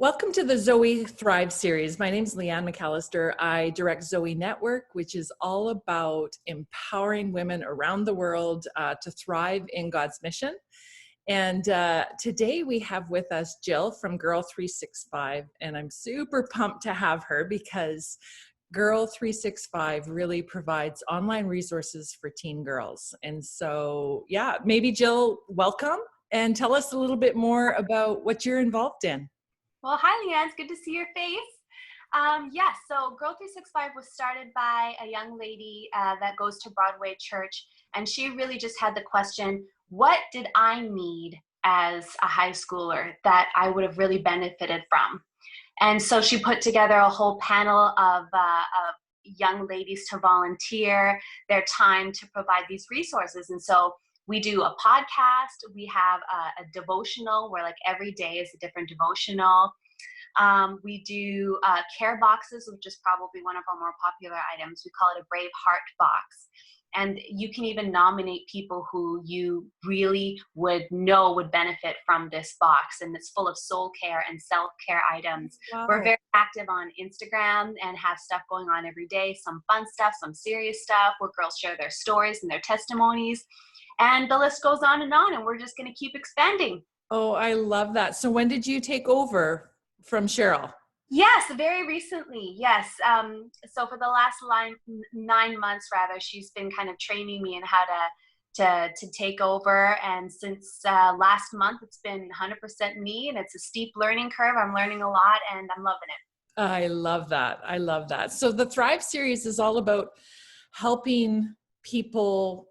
Welcome to the Zoe Thrive series. My name is Leanne McAllister. I direct Zoe Network, which is all about empowering women around the world to thrive in God's mission. And today we have with us Jill from Girl 365, and I'm super pumped to have her because Girl 365 really provides online resources for teen girls. And so, yeah, maybe Jill, welcome and tell us a little bit more about what you're involved in. Well, hi, Leanne. It's good to see your face. Yes, so Girl 365 was started by a young lady that goes to Broadway Church, and she really just had the question, what did I need as a high schooler that I would have really benefited from? And so she put together a whole panel of young ladies to volunteer their time to provide these resources. And so we do a podcast, we have a devotional where like every day is a different devotional. We do care boxes, which is probably one of our more popular items. We call it a Brave Heart box. And you can even nominate people who you really would know would benefit from this box. And it's full of soul care and self-care items. Wow. We're very active on Instagram and have stuff going on every day, some fun stuff, some serious stuff, where girls share their stories and their testimonies. And the list goes on, and we're just going to keep expanding. Oh, I love that. So when did you take over from Cheryl? Yes, very recently. Yes. So for the last 9 months, rather, she's been kind of training me in how to take over. And since last month, it's been 100% me, and it's a steep learning curve. I'm learning a lot, and I'm loving it. I love that. I love that. So the Thrive series is all about helping people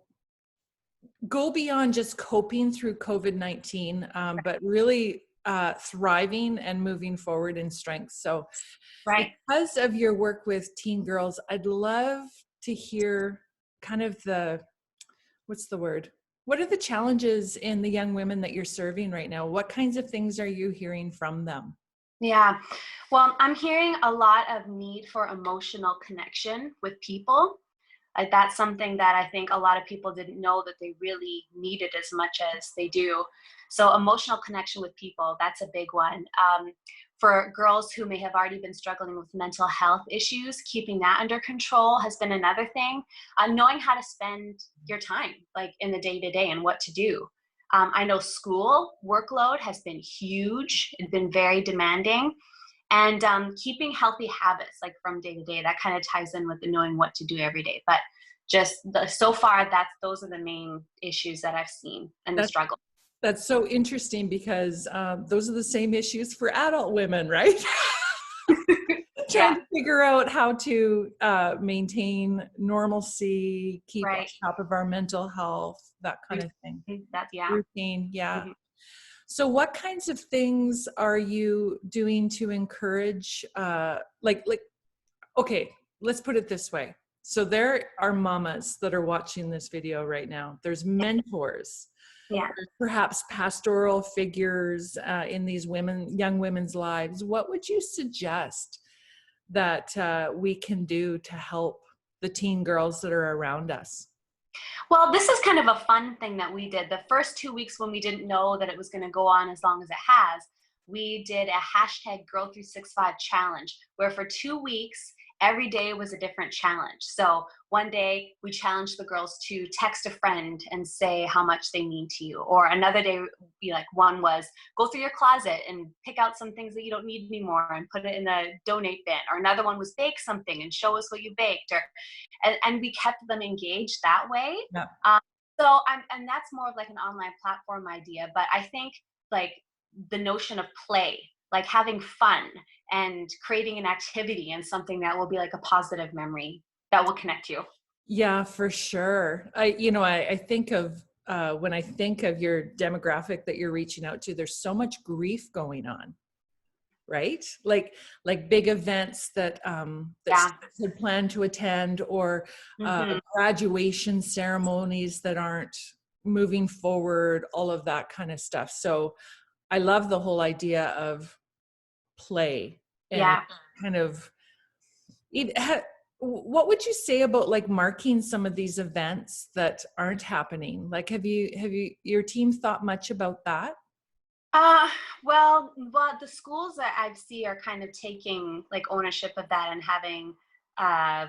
go beyond just coping through COVID-19, but really thriving and moving forward in strength. So because of your work with teen girls, I'd love to hear kind of what's the word? What are the challenges in the young women that you're serving right now? What kinds of things are you hearing from them? Yeah, well, I'm hearing a lot of need for emotional connection with people. That's something that I think a lot of people didn't know that they really needed as much as they do. So emotional connection with people, that's a big one. For girls who may have already been struggling with mental health issues, keeping that under control has been another thing. Knowing how to spend your time, like in the day-to-day, and what to do. I know school workload has been huge. It's been very demanding. And keeping healthy habits, like from day to day, that kind of ties in with the knowing what to do every day. But so far, those are the main issues that I've seen and the struggle. That's so interesting because those are the same issues for adult women, right? Trying to figure out how to maintain normalcy, keep on top of our mental health, that kind of thing. Routine, Mm-hmm. So what kinds of things are you doing to encourage, okay, let's put it this way. So there are mamas that are watching this video right now. There's mentors, perhaps pastoral figures in these young women's lives. What would you suggest that we can do to help the teen girls that are around us? Well, this is kind of a fun thing that we did. The first 2 weeks when we didn't know that it was going to go on as long as it has, we did a hashtag Girl 365 challenge, where for 2 weeks, every day was a different challenge. So one day we challenged the girls to text a friend and say how much they mean to you. Or another day, one was go through your closet and pick out some things that you don't need anymore and put it in the donate bin. Or another one was bake something and show us what you baked. And we kept them engaged that way. Yeah. And that's more of like an online platform idea. But I think like the notion of play, like having fun and creating an activity and something that will be like a positive memory that will connect you. Yeah, for sure. I think of, when I think of your demographic that you're reaching out to, there's so much grief going on, right? Like big events that had planned to attend, or graduation ceremonies that aren't moving forward, all of that kind of stuff. So I love the whole idea of play and kind of what would you say about like marking some of these events that aren't happening? Like, have your team thought much about that? Uh, well, the schools that I see are kind of taking like ownership of that and having uh,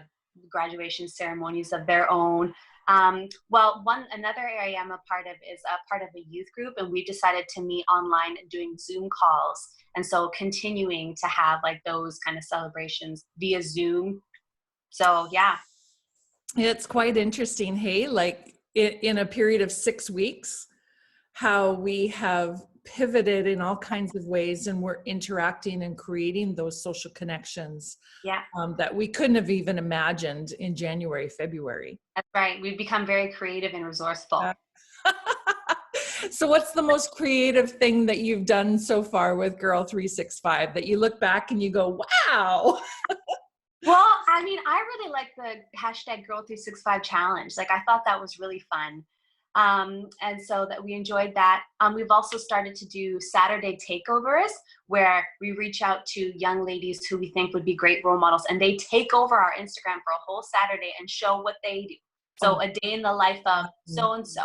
graduation ceremonies of their own. Another area I'm a part of is a part of a youth group, and we decided to meet online and doing Zoom calls. And so continuing to have like those kind of celebrations via Zoom. So yeah, It's quite interesting, hey, like in a period of 6 weeks, how we have pivoted in all kinds of ways and we're interacting and creating those social connections yeah, that we couldn't have even imagined in January, February. that's right. We've become very creative and resourceful. Uh, so what's the most creative thing that you've done so far with Girl 365 that you look back and you go, wow? Well, I mean, I really like the hashtag Girl365 challenge. Like, I thought that was really fun. And so that we enjoyed that. We've also started to do Saturday takeovers where we reach out to young ladies who we think would be great role models, and they take over our Instagram for a whole Saturday and show what they do. So Oh, a day in the life of so and so.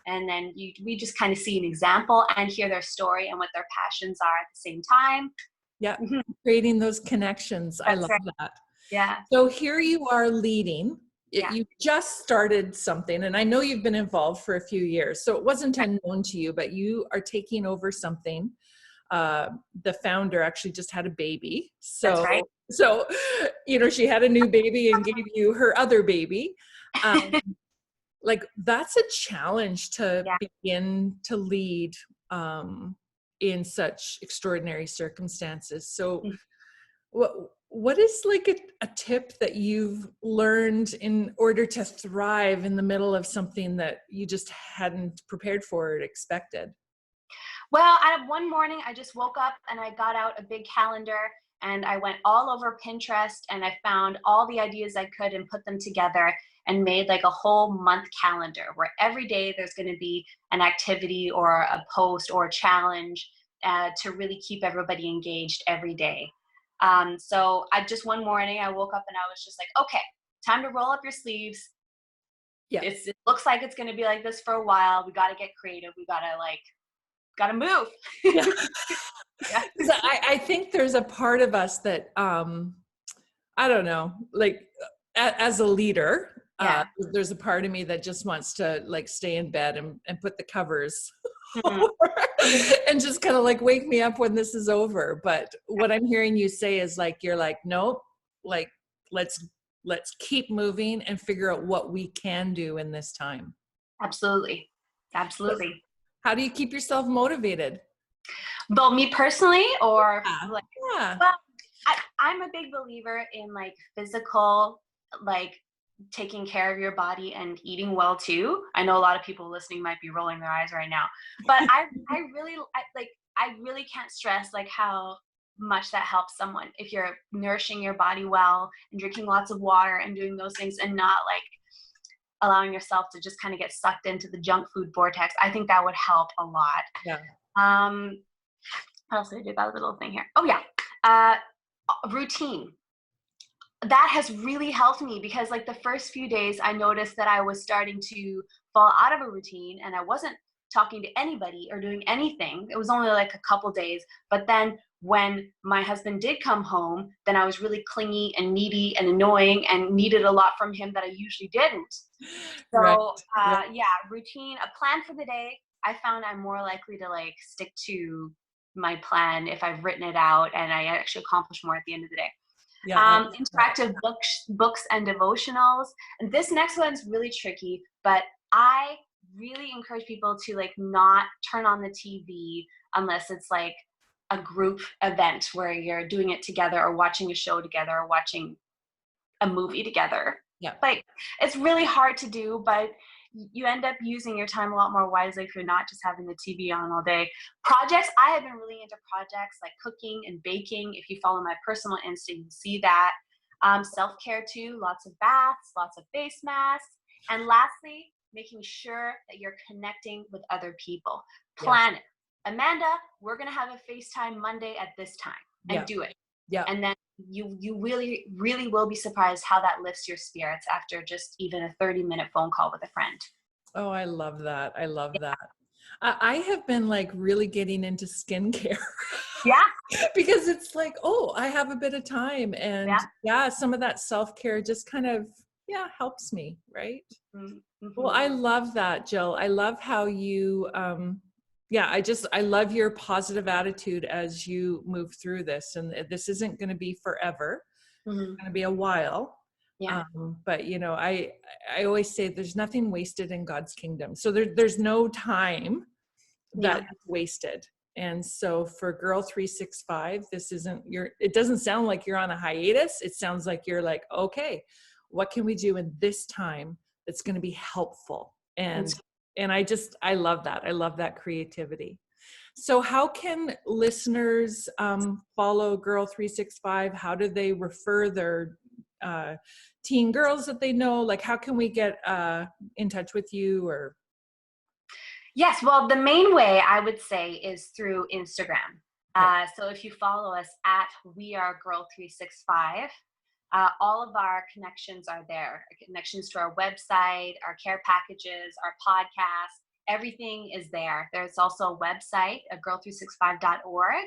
And then we just kind of see an example and hear their story and what their passions are at the same time. yeah, creating those connections. I That's love right. that. Yeah. So here you are leading. Yeah. You just started something, and I know you've been involved for a few years, so it wasn't unknown to you, but you are taking over something. The founder actually just had a baby. That's right. So, she had a new baby and gave you her other baby. Um, like that's a challenge to Yeah. begin to lead in such extraordinary circumstances. So what is like a tip that you've learned in order to thrive in the middle of something that you just hadn't prepared for or expected? Well, one morning I just woke up and I got out a big calendar and I went all over Pinterest and I found all the ideas I could and put them together and made like a whole month calendar where every day there's going to be an activity or a post or a challenge to really keep everybody engaged every day. So I just one morning I woke up and I was just like, okay, time to roll up your sleeves. Yeah. It looks like it's going to be like this for a while. We got to get creative. We got to move. Yeah. Yeah. 'Cause I think there's a part of us that I don't know, like as a leader, Yeah. there's a part of me that just wants to like stay in bed and put the covers Mhm. over and just kind of like wake me up when this is over. But what I'm hearing you say is like, you're like, nope, like let's keep moving and figure out what we can do in this time. Absolutely. Absolutely. How do you keep yourself motivated? But me personally, or Yeah. like, Yeah. well, I'm a big believer in like physical, like taking care of your body and eating well too. I know a lot of people listening might be rolling their eyes right now, but I really can't stress like how much that helps someone if you're nourishing your body well and drinking lots of water and doing those things and not like allowing yourself to just kind of get sucked into the junk food vortex. I think that would help a lot. Yeah. What else did I do about a little thing here? Oh yeah, uh, routine. That has really helped me because like the first few days I noticed that I was starting to fall out of a routine and I wasn't talking to anybody or doing anything. It was only like a couple days, but then when my husband did come home, then I was really clingy and needy and annoying and needed a lot from him that I usually didn't. Right. So Right. yeah, routine, a plan for the day. I found I'm more likely to like stick to my plan if I've written it out and I actually accomplish more at the end of the day. Yeah. I love that. Interactive books and devotionals. And this next one's really tricky, but I really encourage people to like not turn on the TV unless it's like a group event where you're doing it together or watching a show together or watching a movie together. Yeah. Like it's really hard to do, but you end up using your time a lot more wisely if you're not just having the TV on all day. Projects, I have been really into projects like cooking and baking. If you follow my personal Insta, you see that. Self-care too, lots of baths, lots of face masks. And lastly, making sure that you're connecting with other people. Yeah. Plan it. Amanda, we're going to have a FaceTime Monday at this time and Yeah. do it. Yeah. And then you really, really will be surprised how that lifts your spirits after just even a 30-minute phone call with a friend. Oh, I love that. I love that. I have been like really getting into skincare Yeah, because it's like, oh, I have a bit of time. And yeah. yeah, some of that self-care just kind of, yeah, helps me. Right. Well, Mm-hmm. I love that, Jill. I love how you, yeah, I love your positive attitude as you move through this. And this isn't going to be forever. Mm-hmm. Going to be a while. Yeah, But you know, I always say there's nothing wasted in God's kingdom. So there's no time yeah. that's wasted. And so for Girl 365, this isn't it doesn't sound like you're on a hiatus. It sounds like you're like, okay, what can we do in this time that's going to be helpful? That's And I love that. I love that creativity. So how can listeners follow Girl 365? How do they refer their uh, teen girls that they know? Like, how can we get in touch with you? Or Yes, well, the main way I would say is through Instagram. okay, So if you follow us at We Are Girl 365, all of our connections are there. Connections to our website, our care packages, our podcast, everything is there. There's also a website, girl365.org,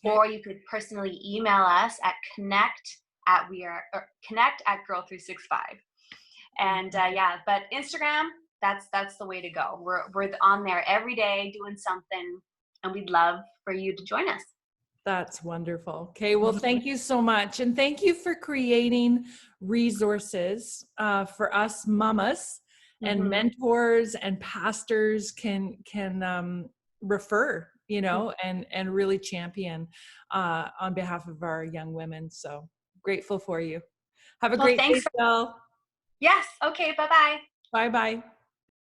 okay, or you could personally email us at connect at girl365. And yeah, but Instagram, that's the way to go. We're on there every day doing something, and we'd love for you to join us. that's wonderful. Okay, well, thank you so much, and thank you for creating resources for us mamas and Mm-hmm. mentors and pastors can refer, you know, and really champion on behalf of our young women. So grateful for you. Have a Well, great thanks day, for Jill. yes. Okay. Bye bye. Bye bye.